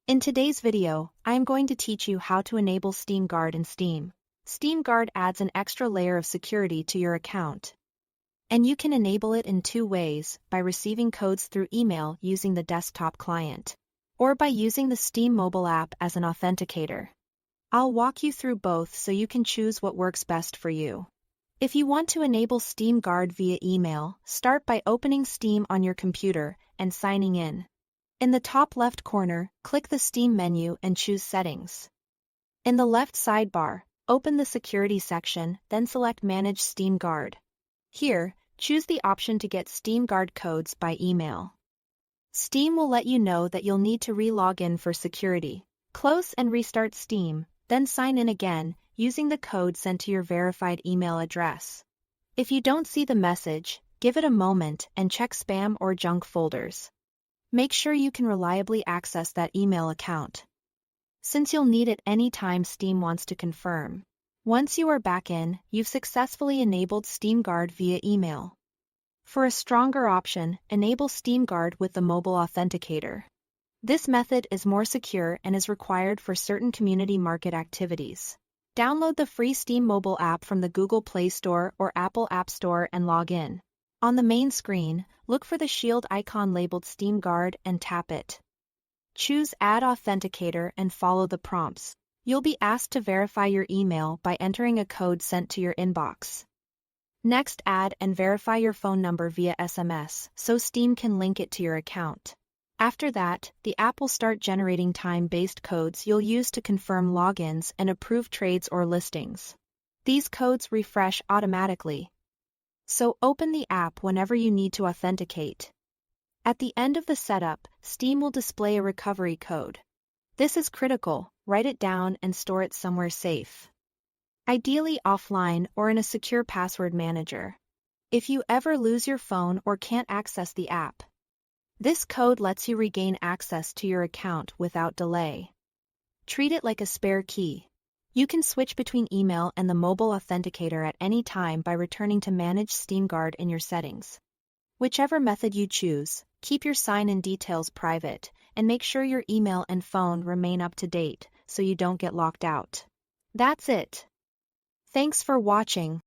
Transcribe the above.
In today's video, I am going to teach you how to enable Steam Guard in Steam. Steam Guard adds an extra layer of security to your account. And you can enable it in two ways, by receiving codes through email using the desktop client, or by using the Steam mobile app as an authenticator. I'll walk you through both so you can choose what works best for you. If you want to enable Steam Guard via email, start by opening Steam on your computer and signing in. In the top left corner, click the Steam menu and choose Settings. In the left sidebar, open the Security section, then select Manage Steam Guard. Here, choose the option to get Steam Guard codes by email. Steam will let you know that you'll need to re-log in for security. Close and restart Steam, then sign in again, using the code sent to your verified email address. If you don't see the message, give it a moment and check spam or junk folders. Make sure you can reliably access that email account, since you'll need it anytime Steam wants to confirm. Once you are back in, you've successfully enabled Steam Guard via email. For a stronger option, enable Steam Guard with the mobile authenticator. This method is more secure and is required for certain community market activities. Download the free Steam mobile app from the Google Play Store or Apple App Store and log in. On the main screen, look for the shield icon labeled Steam Guard and tap it. Choose Add Authenticator and follow the prompts. You'll be asked to verify your email by entering a code sent to your inbox. Next, add and verify your phone number via SMS so Steam can link it to your account. After that, the app will start generating time-based codes you'll use to confirm logins and approve trades or listings. These codes refresh automatically, so open the app whenever you need to authenticate. At the end of the setup, Steam will display a recovery code. This is critical. Write it down and store it somewhere safe, ideally offline or in a secure password manager. If you ever lose your phone or can't access the app, this code lets you regain access to your account without delay. Treat it like a spare key. You can switch between email and the mobile authenticator at any time by returning to Manage Steam Guard in your settings. Whichever method you choose, keep your sign-in details private, and make sure your email and phone remain up to date so you don't get locked out. That's it. Thanks for watching.